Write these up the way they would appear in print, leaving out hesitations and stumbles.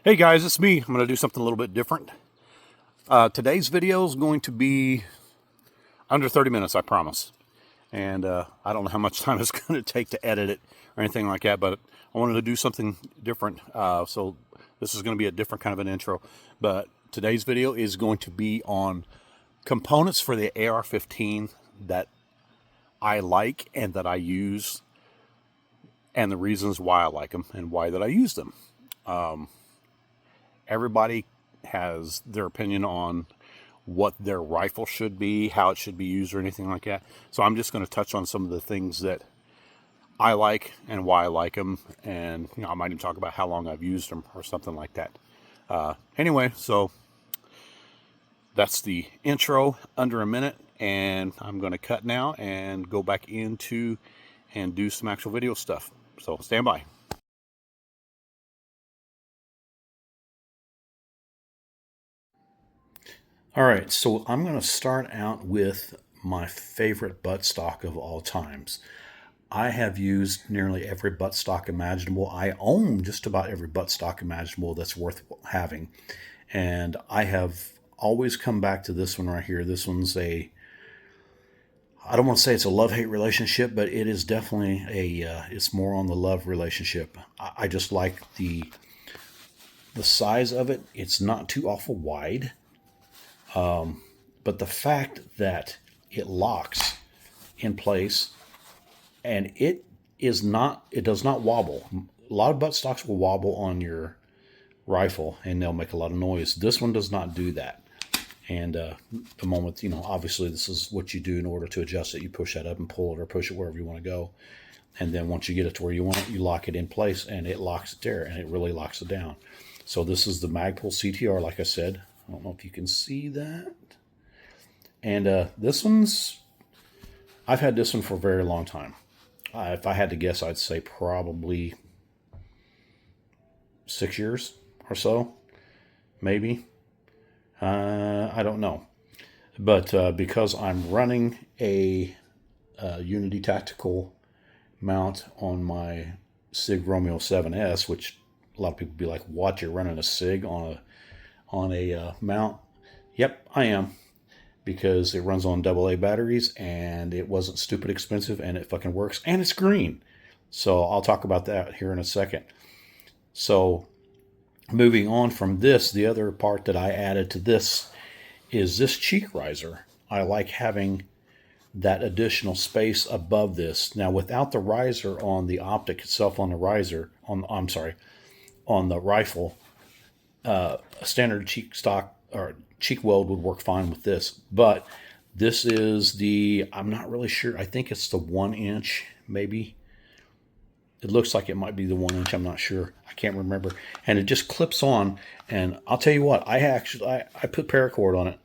Hey guys, it's me. I'm going to do something a little bit different. Today's video is going to be under 30 minutes, I promise. And I don't know how much time it's going to take to edit it or anything like that, but I wanted to do something different. So this is going to be a different kind of an intro. But today's video is going to be on components for the AR-15 that I like and that I use, and the reasons why I like them and why that I use them. Everybody has their opinion on what their rifle should be, how it should be used, or anything like that. So I'm just going to touch on some of the things that I like and why I like them, and I might even talk about how long I've used them or something like that. Anyway, so that's the intro, under a minute, and I'm going to cut now and go back into and do some actual video stuff. So stand by. All right, so I'm going to start out with my favorite buttstock of all times. I have used nearly every buttstock imaginable. I own just about every buttstock imaginable that's worth having. And I have always come back to this one right here. This one's I don't want to say it's a love-hate relationship, but it is definitely it's more on the love relationship. I just like the size of it. It's not too awful wide. But the fact that it locks in place and it does not wobble. A lot of buttstocks will wobble on your rifle and they'll make a lot of noise. This one does not do that. And the moment, obviously this is what you do in order to adjust it. You push that up and pull it or push it wherever you want to go. And then once you get it to where you want it, you lock it in place and it locks it there, and it really locks it down. So this is the Magpul CTR, like I said. I don't know if you can see that. And this one's, I've had this one for a very long time. If I had to guess, I'd say probably 6 years or so, maybe. I don't know. But because I'm running a Unity Tactical mount on my SIG Romeo 7S, which a lot of people be like, what, you're running a SIG on a mount? Yep, I am, because it runs on AA batteries and it wasn't stupid expensive and it fucking works and it's green. So I'll talk about that here in a second. So moving on from this, the other part that I added to this is this cheek riser. I like having that additional space above this. Now, without the riser on the optic itself, on the riser, on the rifle, a standard cheek stock or cheek weld would work fine with this. But this is I'm not really sure. I think it's the 1 inch, maybe. It looks like it might be the 1 inch. I'm not sure. I can't remember. And it just clips on. And I'll tell you what, I put paracord on it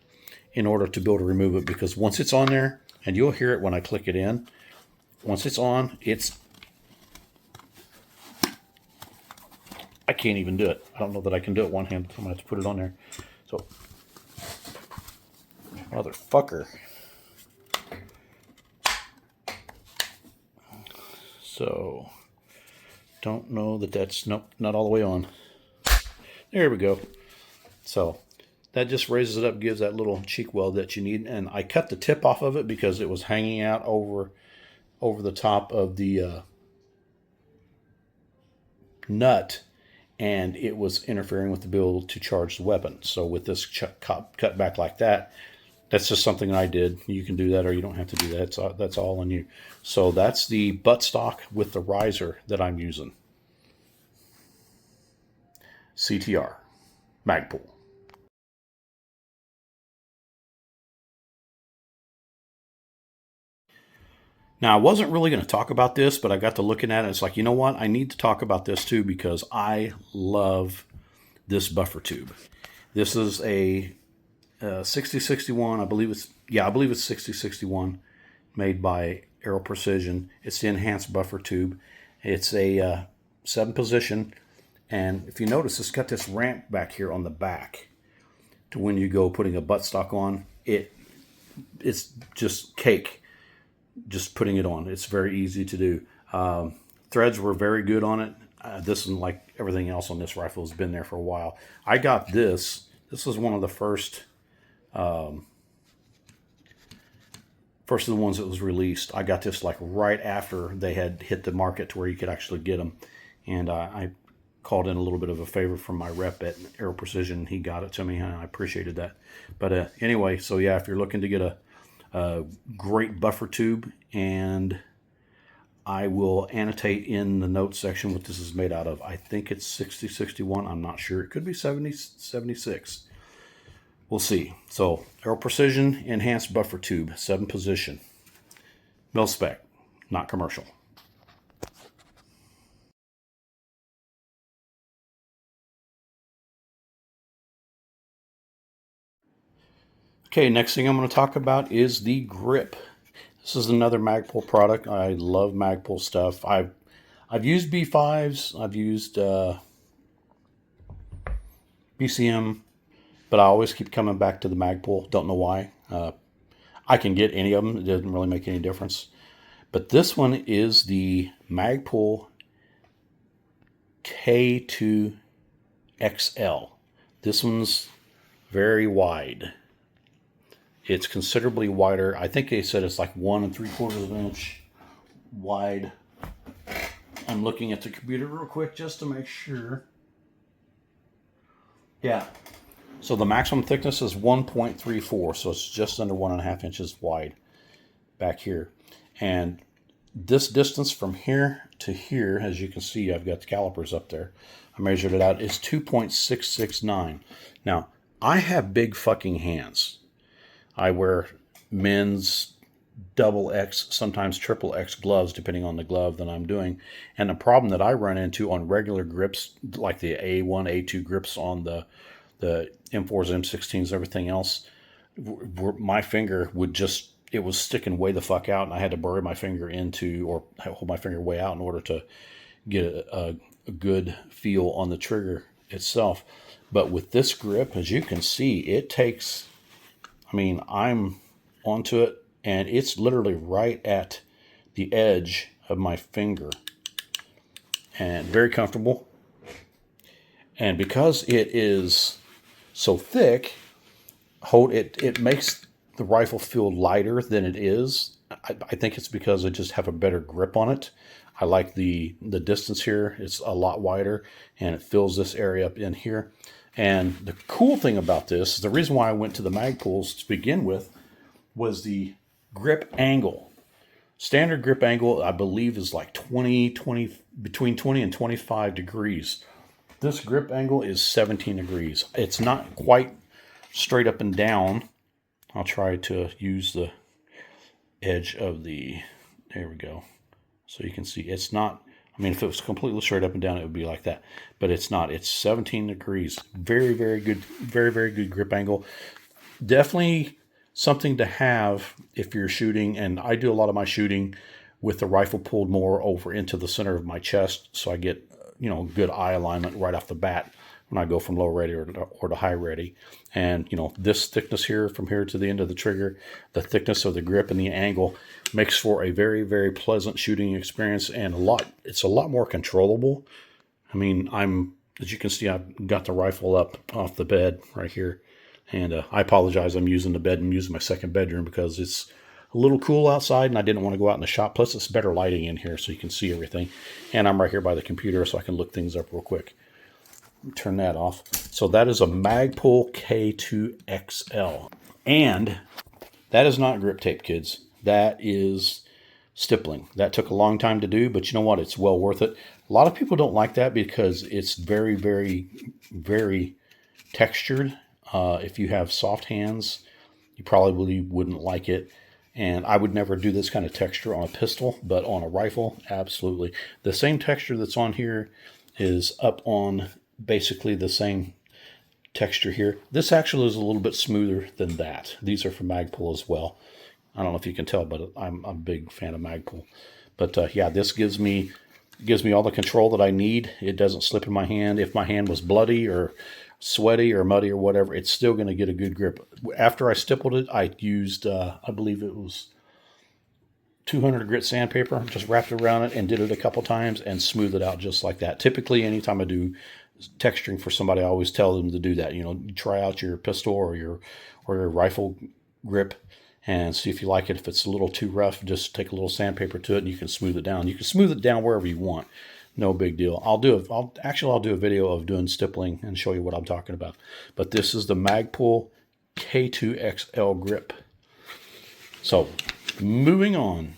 in order to be able to remove it, because once it's on there, and you'll hear it when I click it in, once it's on, I can't even do it. I don't know that I can do it one hand. I'm going to have to put it on there. So, motherfucker. So, don't know that's, nope, not all the way on. There we go. So, that just raises it up, gives that little cheek weld that you need. And I cut the tip off of it because it was hanging out over the top of the nut, and it was interfering with the ability to charge the weapon. So with this cut back like that, that's just something I did. You can do that or you don't have to do that. That's all on you. So that's the buttstock with the riser that I'm using. CTR, Magpul. Now, I wasn't really going to talk about this, but I got to looking at it. It's like, you know what? I need to talk about this too, because I love this buffer tube. This is a 6061. I believe it's 6061, made by Aero Precision. It's the enhanced buffer tube. It's a 7-position. And if you notice, it's got this ramp back here on the back to when you go putting a buttstock on. It's just cake. Just putting it on. It's very easy to do. Threads were very good on it. this is like everything else on this rifle has been there for a while. I got this. This was one of the first of the ones that was released. I got this like right after they had hit the market to where you could actually get them. And I called in a little bit of a favor from my rep at Aero Precision. He got it to me, and I appreciated that. But anyway, so yeah, if you're looking to get a great buffer tube, and I will annotate in the notes section what this is made out of. I think it's 6061. I'm not sure. It could be 7076. We'll see. So Aero Precision Enhanced Buffer Tube, 7 position. Mil spec, not commercial. Okay, next thing I'm going to talk about is the grip. This is another Magpul product. I love Magpul stuff. I've used B5s. I've used BCM, but I always keep coming back to the Magpul. Don't know why. I can get any of them. It doesn't really make any difference. But this one is the Magpul K2 XL. This one's very wide. It's considerably wider. I think they said it's like 1 3/4 inch wide. I'm looking at the computer real quick just to make sure. Yeah. So the maximum thickness is 1.34, so it's just under 1.5 inches wide back here. And this distance from here to here, as you can see, I've got the calipers up there. I measured it out. It's 2.669. Now, I have big fucking hands. I wear men's XX, sometimes XXX gloves, depending on the glove that I'm doing. And the problem that I run into on regular grips, like the A1, A2 grips on the M4s, M16s, everything else, my finger would just, it was sticking way the fuck out, and I had to bury my finger into, or hold my finger way out in order to get a good feel on the trigger itself. But with this grip, as you can see, it takes, I mean, I'm onto it, and it's literally right at the edge of my finger, and very comfortable. And because it is so thick, it makes the rifle feel lighter than it is. I think it's because I just have a better grip on it. I like the distance here. It's a lot wider, and it fills this area up in here. And the cool thing about this, the reason why I went to the Magpuls to begin with, was the grip angle. Standard grip angle, I believe, is like between 20 and 25 degrees. This grip angle is 17 degrees. It's not quite straight up and down. I'll try to use the edge of the, there we go. So you can see it's not, I mean, if it was completely straight up and down, it would be like that. But it's not. It's 17 degrees. Very, very good, very, very good grip angle. Definitely something to have if you're shooting. And I do a lot of my shooting with the rifle pulled more over into the center of my chest, so I get, you know, good eye alignment right off the bat when I go from low ready or to high ready. And, you know, this thickness here from here to the end of the trigger, the thickness of the grip and the angle makes for a very, very pleasant shooting experience, and it's a lot more controllable. I mean, as you can see, I've got the rifle up off the bed right here. And I apologize, I'm using the bed and using my second bedroom because it's a little cool outside and I didn't want to go out in the shop. Plus, it's better lighting in here so you can see everything. And I'm right here by the computer so I can look things up real quick. Turn that off. So that is a Magpul K2 XL. And that is not grip tape, kids. That is stippling. That took a long time to do, but you know what? It's well worth it. A lot of people don't like that because it's very, very, very textured. If you have soft hands, you probably wouldn't like it. And I would never do this kind of texture on a pistol, but on a rifle, absolutely. The same texture that's on here is up on basically the same texture here. This actually is a little bit smoother than that. These are from Magpul as well. I don't know if you can tell, but I'm a big fan of Magpul. But yeah, this gives me all the control that I need. It doesn't slip in my hand. If my hand was bloody or sweaty or muddy or whatever, it's still going to get a good grip. After I stippled it, I used, I believe it was 200 grit sandpaper, just wrapped it around it and did it a couple times and smooth it out just like that. Typically, anytime I do texturing for somebody, I always tell them to do that. You know, try out your pistol or your rifle grip and see if you like it. If it's a little too rough, just take a little sandpaper to it and you can smooth it down. You can smooth it down wherever you want. No big deal. I'll do a video of doing stippling and show you what I'm talking about. But this is the Magpul K2XL grip. So, moving on.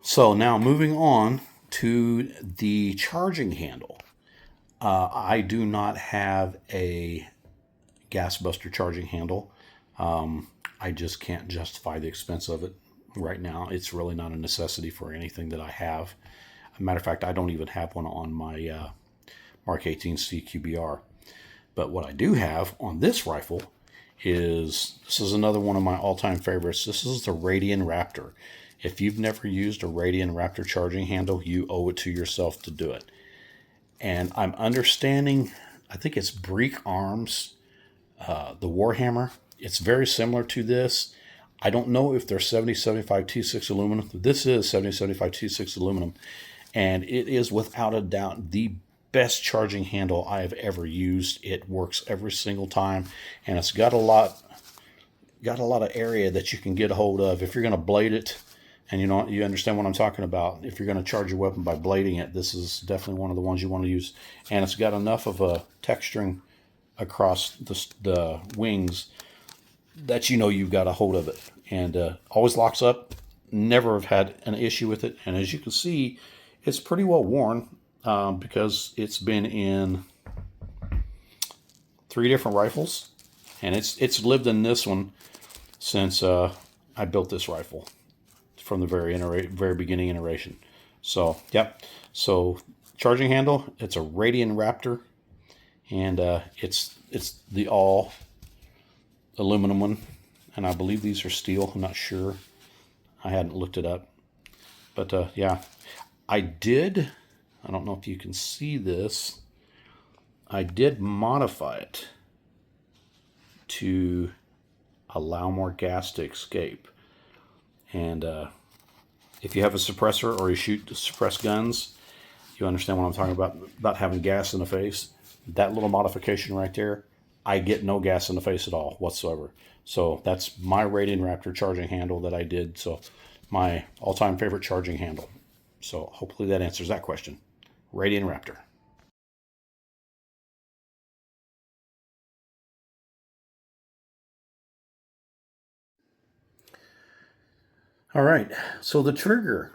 So now moving on to the charging handle. I do not have a gas buster charging handle. I just can't justify the expense of it right now. It's really not a necessity for anything that I have. As a matter of fact, I don't even have one on my Mark 18C QBR. But what I do have on this rifle is, this is another one of my all-time favorites. This is the Radian Raptor. If you've never used a Radian Raptor charging handle, you owe it to yourself to do it. And I'm understanding, I think it's Break Arms, the Warhammer. It's very similar to this. I don't know if they're 7075 T6 aluminum. This is 7075 T6 aluminum. And it is without a doubt the best charging handle I have ever used. It works every single time. And it's got a lot of area that you can get a hold of. If you're going to blade it, and you understand what I'm talking about. If you're going to charge your weapon by blading it, this is definitely one of the ones you want to use. And it's got enough of a texturing across the wings that you've got a hold of it. And always locks up. Never have had an issue with it. And as you can see, it's pretty well worn because it's been in 3 different rifles. And it's lived in this one since I built this rifle. From the very beginning iteration. So, yep. So, charging handle, it's a Radian Raptor. And it's the all aluminum one. And I believe these are steel. I'm not sure. I hadn't looked it up. But, yeah. I don't know if you can see this. I did modify it to allow more gas to escape. And if you have a suppressor or you shoot suppressed guns, you understand what I'm talking about having gas in the face. That little modification right there, I get no gas in the face at all whatsoever. So that's my Radian Raptor charging handle that I did. So my all-time favorite charging handle. So hopefully that answers that question. Radian Raptor. All right, so the trigger.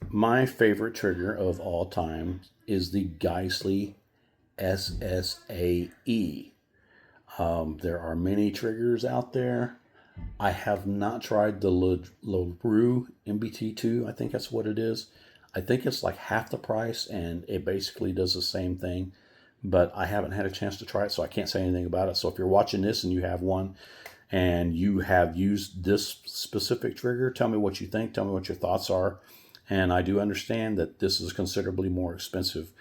My favorite trigger of all time is the Geissele SSAE. There are many triggers out there. I have not tried the LaRue MBT2. I think that's what it is. I think it's like half the price, and it basically does the same thing. But I haven't had a chance to try it, so I can't say anything about it. So if you're watching this and you have one, and you have used this specific trigger, tell me what you think. Tell me what your thoughts are. And I do understand that this is considerably more expensive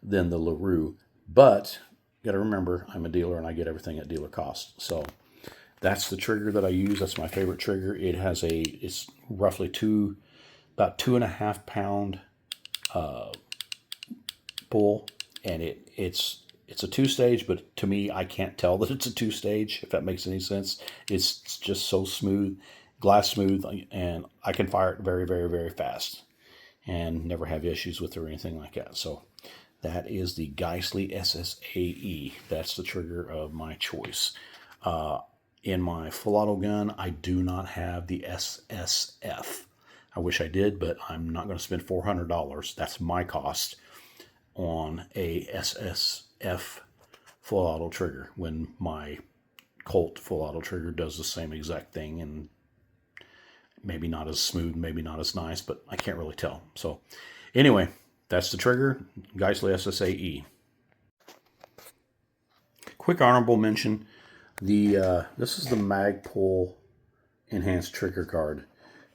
than the LaRue. But you got to remember, I'm a dealer and I get everything at dealer cost. So that's the trigger that I use. That's my favorite trigger. It's roughly about 2.5 pound pull. And it's a 2-stage, but to me, I can't tell that it's a 2-stage, if that makes any sense. It's just so smooth, glass smooth, and I can fire it very, very, very fast and never have issues with it or anything like that. So that is the Geissele SSAE. That's the trigger of my choice. In my full auto gun, I do not have the SSF. I wish I did, but I'm not going to spend $400. That's my cost on a SSF full auto trigger when my Colt full auto trigger does the same exact thing, and maybe not as smooth, maybe not as nice, but I can't really tell. So anyway, that's the trigger, Geissele SSAE. Quick honorable mention, this is the Magpul enhanced trigger guard.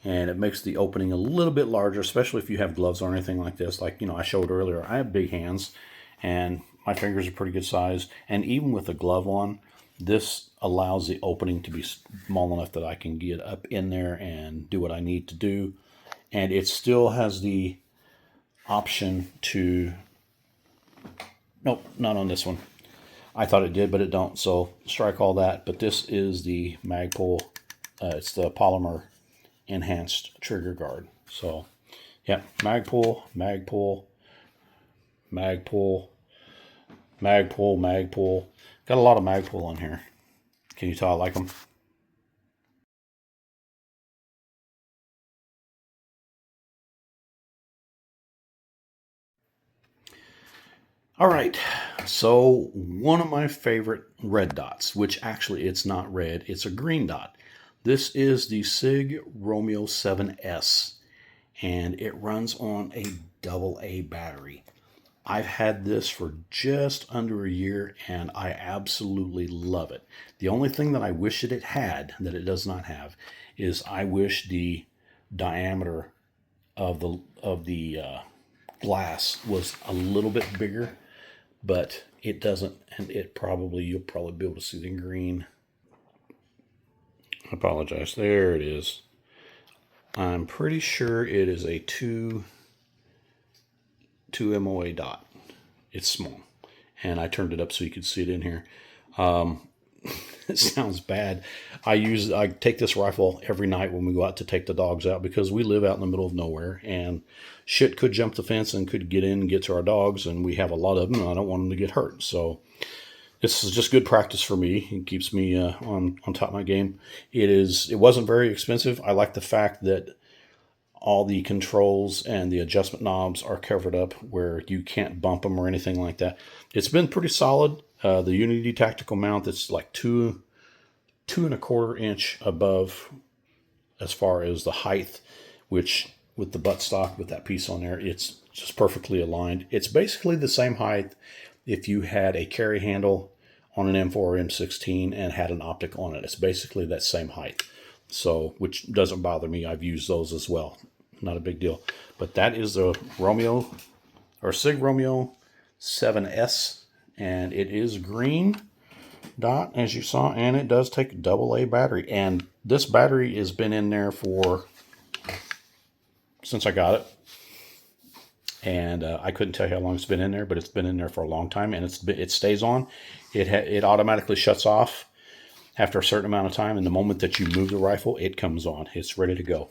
And it makes the opening a little bit larger, especially if you have gloves or anything like this. Like, I showed earlier, I have big hands. And my fingers are pretty good size. And even with a glove on, this allows the opening to be small enough that I can get up in there and do what I need to do. And it still has the option to, nope, not on this one. I thought it did, but it don't. So strike all that. But this is the Magpul. It's the polymer enhanced trigger guard. So yeah, Magpul, Magpul, Magpul, Magpul, Magpul. Got a lot of Magpul on here. Can you tell I like them? All right, so one of my favorite red dots, which actually it's not red, it's a green dot. This is the SIG Romeo 7S, and it runs on a AA battery. I've had this for just under a year, and I absolutely love it. The only thing that I wish that it had, that it does not have, is I wish the diameter of the glass was a little bit bigger, but it doesn't, and you'll probably be able to see the green. I apologize. There it is. I'm pretty sure it is a 2 MOA dot. It's small, and I turned it up so you could see it in here. It sounds bad. I take this rifle every night when we go out to take the dogs out, because we live out in the middle of nowhere and shit could jump the fence and could get in and get to our dogs, and we have a lot of them, and I don't want them to get hurt. So this is just good practice for me. It keeps me on top of my game. It wasn't very expensive. I like the fact that all the controls and the adjustment knobs are covered up where you can't bump them or anything like that. It's been pretty solid. The Unity tactical mount, that's like 2.25 inch above as far as the height, which with the buttstock with that piece on there, it's just perfectly aligned. It's basically the same height if you had a carry handle on an M4 or M16 and had an optic on it. It's basically that same height. So, which doesn't bother me. I've used those as well. Not a big deal. But that is the SIG Romeo 7S, and it is green dot, as you saw, and it does take a AA battery. And this battery has been in there since I got it. And I couldn't tell you how long it's been in there, but it's been in there for a long time, and it stays on. It automatically shuts off after a certain amount of time, and the moment that you move the rifle, it comes on. It's ready to go.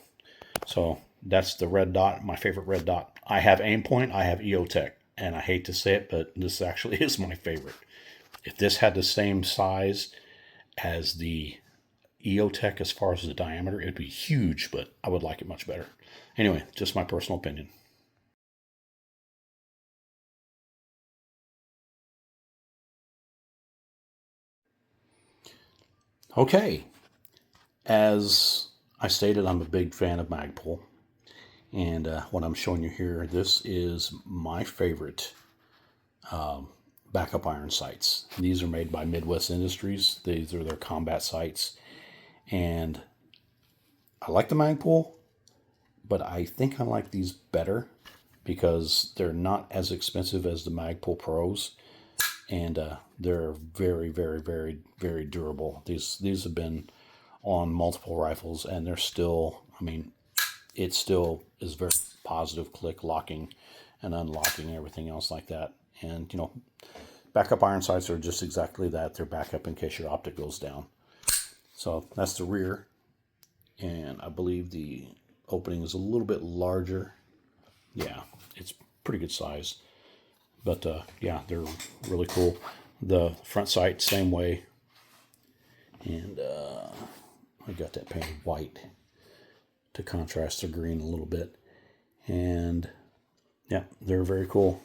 So that's the red dot, my favorite red dot. I have Aimpoint, I have EOTech, and I hate to say it, but this actually is my favorite. If this had the same size as the EOTech as far as the diameter, it'd be huge, but I would like it much better. Anyway, just my personal opinion. Okay, as I stated, I'm a big fan of Magpul, and what I'm showing you here, this is my favorite backup iron sights. These are made by Midwest Industries. These are their combat sights, and I like the Magpul, but I think I like these better because they're not as expensive as the Magpul Pros, and they're very, very, very, very durable. These have been on multiple rifles, and they're still, I mean, it still is very positive click locking and unlocking and everything else like that. And, you know, backup iron sights are just exactly that. They're backup in case your optic goes down. So that's the rear. And I believe the opening is a little bit larger. Yeah, it's pretty good size. But yeah, they're really cool. The front sight, same way. And I got that painted white to contrast the green a little bit. And yeah, they're very cool.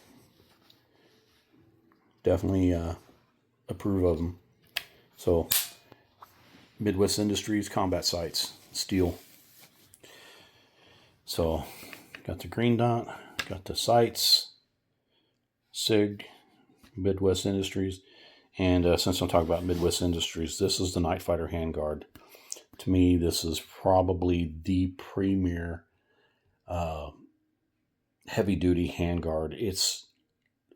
Definitely approve of them. So, Midwest Industries combat sights, steel. So, got the green dot, got the sights, SIG, Midwest Industries. And since I'm talking about Midwest Industries, this is the Night Fighter handguard. To me, this is probably the premier heavy-duty handguard. It's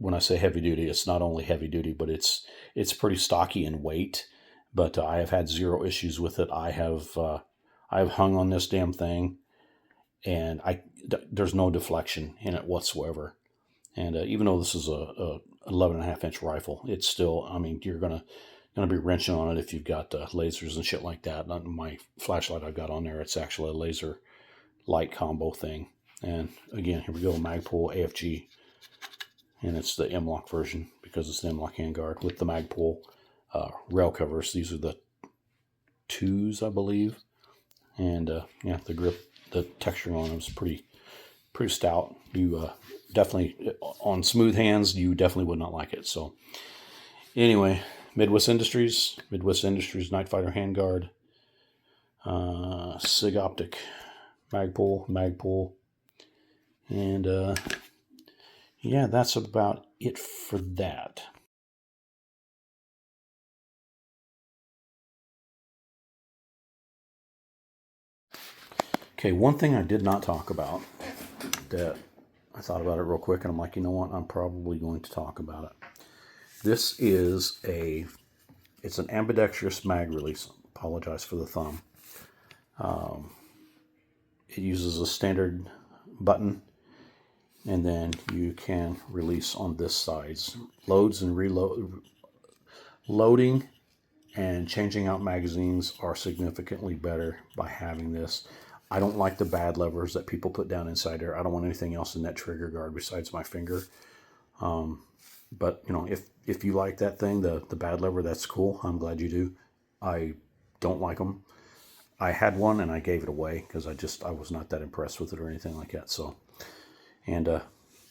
when I say heavy duty, it's not only heavy duty, but it's pretty stocky in weight. But I have had zero issues with it. I've hung on this damn thing, and there's no deflection in it whatsoever. And even though this is a 11.5-inch rifle, it's still, I mean, you're gonna be wrenching on it if you've got lasers and shit like that. Not my flashlight I've got on there, it's actually a laser light combo thing. And again, here we go, Magpul AFG, and it's the M-LOK version because it's the M-LOK handguard with the Magpul rail covers. These are the 2s, I believe. And yeah, the grip, the texture on them is pretty stout. You definitely, on smooth hands, you definitely would not like it. So anyway, Midwest Industries Night Fighter handguard, Sig Optic Magpul, and yeah, that's about it for that. Okay, one thing I did not talk about that I thought about it real quick, and I'm like, you know what? I'm probably going to talk about it. This is it's an ambidextrous mag release. Apologize for the thumb. It uses a standard button, and then you can release on this side. Loads and loading and changing out magazines are significantly better by having this. I don't like the bad levers that people put down inside there. I don't want anything else in that trigger guard besides my finger. But you know, if you like that thing, the bad lever, that's cool. I'm glad you do. I don't like them. I had one and I gave it away because I was not that impressed with it or anything like that. So, and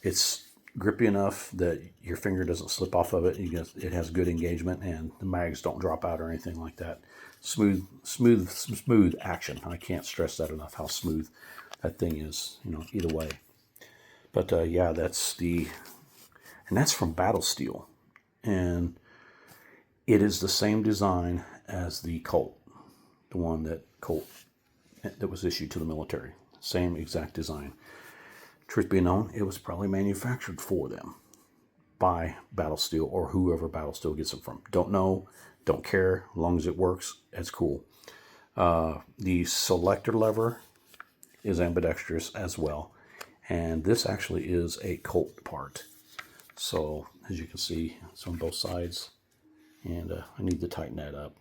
it's grippy enough that your finger doesn't slip off of it. It has good engagement, and the mags don't drop out or anything like that. Smooth action. I can't stress that enough, how smooth that thing is, you know, either way. But yeah, and that's from Battle Steel, and it is the same design as the Colt, the one that was issued to the military. Same exact design. Truth be known, it was probably manufactured for them by Battle Steel or whoever Battle Steel gets it from. Don't know, don't care. As long as it works, it's cool. The selector lever is ambidextrous as well. And this actually is a Colt part. So as you can see, it's on both sides. And I need to tighten that up.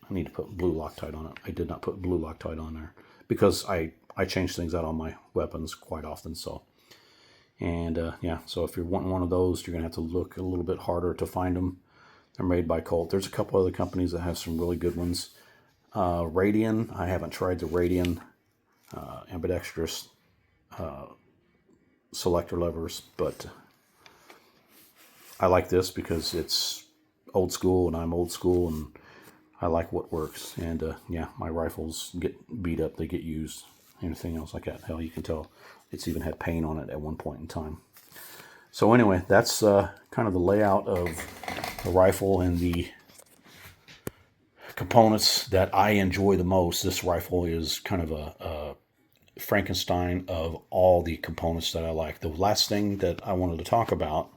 I need to put blue Loctite on it. I did not put blue Loctite on there because I change things out on my weapons quite often. So, and yeah, so if you're wanting one of those, you're going to have to look a little bit harder to find them. They're made by Colt. There's a couple other companies that have some really good ones. Radian, I haven't tried the Radian ambidextrous selector levers, but I like this because it's old school and I'm old school and I like what works. And yeah, my rifles get beat up, they get used. Anything else like that, hell, you can tell it's even had paint on it at one point in time. So anyway, that's kind of the layout of the rifle and the components that I enjoy the most. This rifle is kind of a Frankenstein of all the components that I like. The last thing that I wanted to talk about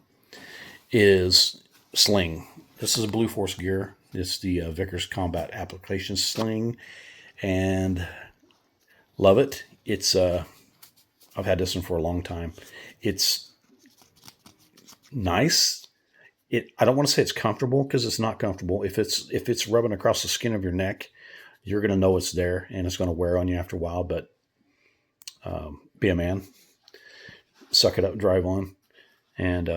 is sling. This is a Blue Force gear. It's the Vickers Combat Application Sling, and love it. It's I've had this one for a long time. It's nice. I don't want to say it's comfortable because it's not comfortable. If it's rubbing across the skin of your neck, you're going to know it's there and it's going to wear on you after a while. But be a man, suck it up, drive on. And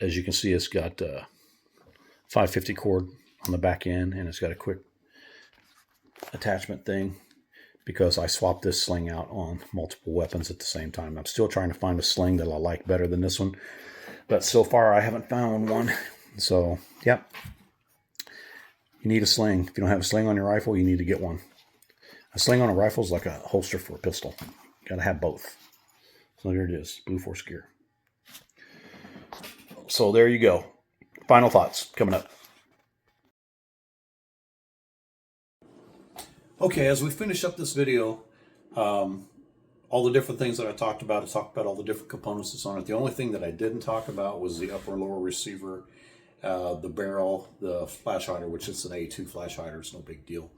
as you can see, it's got 550 cord on the back end, and it's got a quick attachment thing because I swapped this sling out on multiple weapons at the same time. I'm still trying to find a sling that I like better than this one, but so far I haven't found one. So, yep. You need a sling. If you don't have a sling on your rifle, you need to get one. A sling on a rifle is like a holster for a pistol. You got to have both. So here it is, Blue Force gear. So there you go. Final thoughts coming up. Okay, as we finish up this video, all the different things that I talked about. I talked about all the different components that's on it. The only thing that I didn't talk about was the upper and lower receiver, the barrel, the flash hider, which is an A2 flash hider. It's no big deal.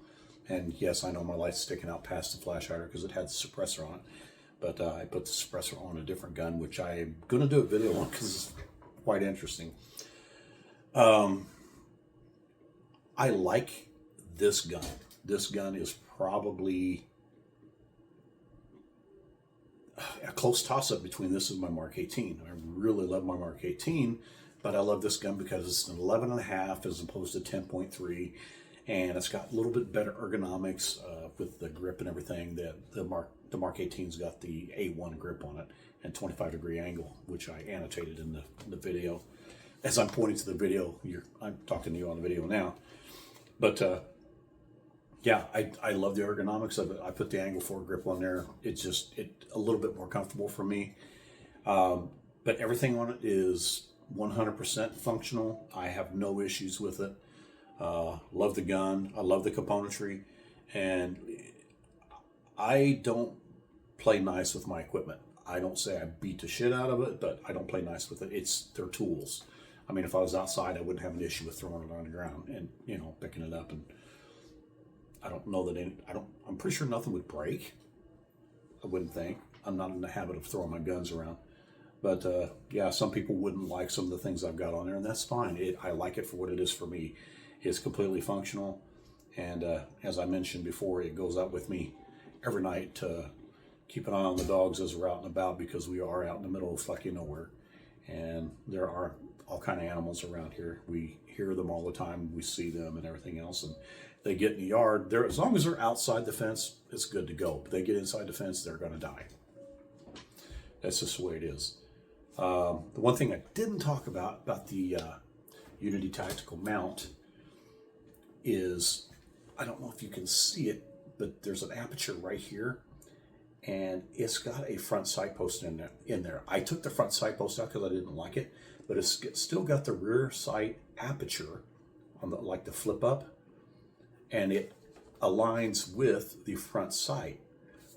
And yes, I know my light's sticking out past the flash hider because it had the suppressor on it. But I put the suppressor on a different gun, which I'm going to do a video on because it's quite interesting. I like this gun. This gun is probably a close toss-up between this and my Mark 18. I really love my Mark 18, but I love this gun because it's an 11.5 as opposed to 10.3, and it's got a little bit better ergonomics with the grip and everything. The Mark 18's got the A1 grip on it and 25-degree angle, which I annotated in the video. As I'm pointing to the video, I'm talking to you on the video now. But yeah, I love the ergonomics of it. I put the angle 4 grip on there. It's a little bit more comfortable for me. But everything on it is 100% functional. I have no issues with it. Love the gun. I love the componentry. And I don't play nice with my equipment. I don't say I beat the shit out of it, but I don't play nice with it. They're tools. I mean, if I was outside, I wouldn't have an issue with throwing it on the ground and, picking it up. And I don't know that I'm pretty sure nothing would break. I wouldn't think. I'm not in the habit of throwing my guns around. But yeah, some people wouldn't like some of the things I've got on there, and that's fine. I like it for what it is for me. It's completely functional. And as I mentioned before, it goes out with me every night to keep an eye on the dogs as we're out and about, because we are out in the middle of fucking nowhere. And there are all kind of animals around here. We hear them all the time. We see them and everything else. And they get in the yard. As long as they're outside the fence, it's good to go. But they get inside the fence, they're going to die. That's just the way it is. The one thing I didn't talk about the Unity Tactical mount is, I don't know if you can see it, but there's an aperture right here. And it's got a front sight post in there. I took the front sight post out because I didn't like it, but it's still got the rear sight aperture on the flip up, and it aligns with the front sight.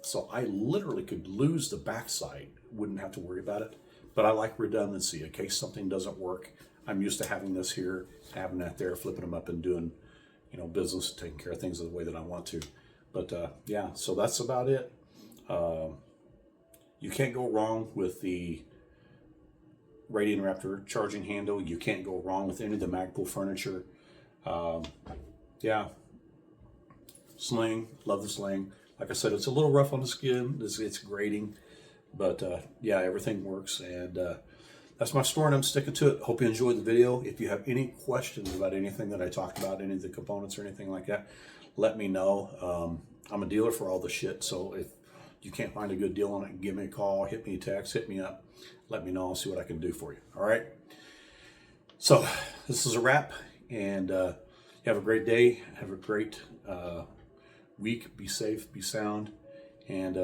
So I literally could lose the back sight, wouldn't have to worry about it. But I like redundancy in case something doesn't work. I'm used to having this here, having that there, flipping them up and doing, business, taking care of things the way that I want to. But yeah, so that's about it. You can't go wrong with the Radian Raptor charging handle. You can't go wrong with any of the Magpul furniture. Yeah, sling, love the sling. Like I said, it's a little rough on the skin. It's grating, but yeah, everything works. And that's my story, and I'm sticking to it. Hope you enjoyed the video. If you have any questions about anything that I talked about, any of the components or anything like that, let me know. I'm a dealer for all the shit, so if you can't find a good deal on it, give me a call, hit me a text, hit me up, let me know. I'll see what I can do for you. All right. So this is a wrap, and have a great day. Have a great week. Be safe, be sound, and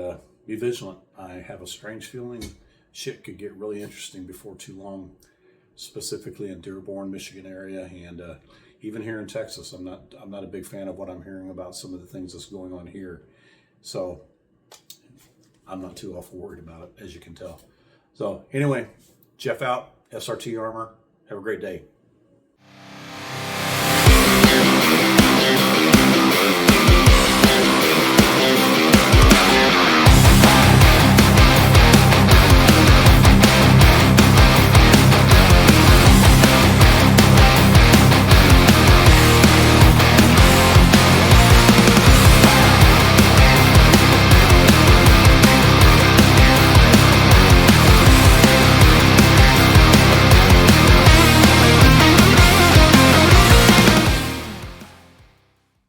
be vigilant. I have a strange feeling shit could get really interesting before too long, specifically in Dearborn, Michigan area, and even here in Texas. I'm not a big fan of what I'm hearing about some of the things that's going on here. So I'm not too awful worried about it, as you can tell. So anyway, Jeff out, SRT Armor. Have a great day.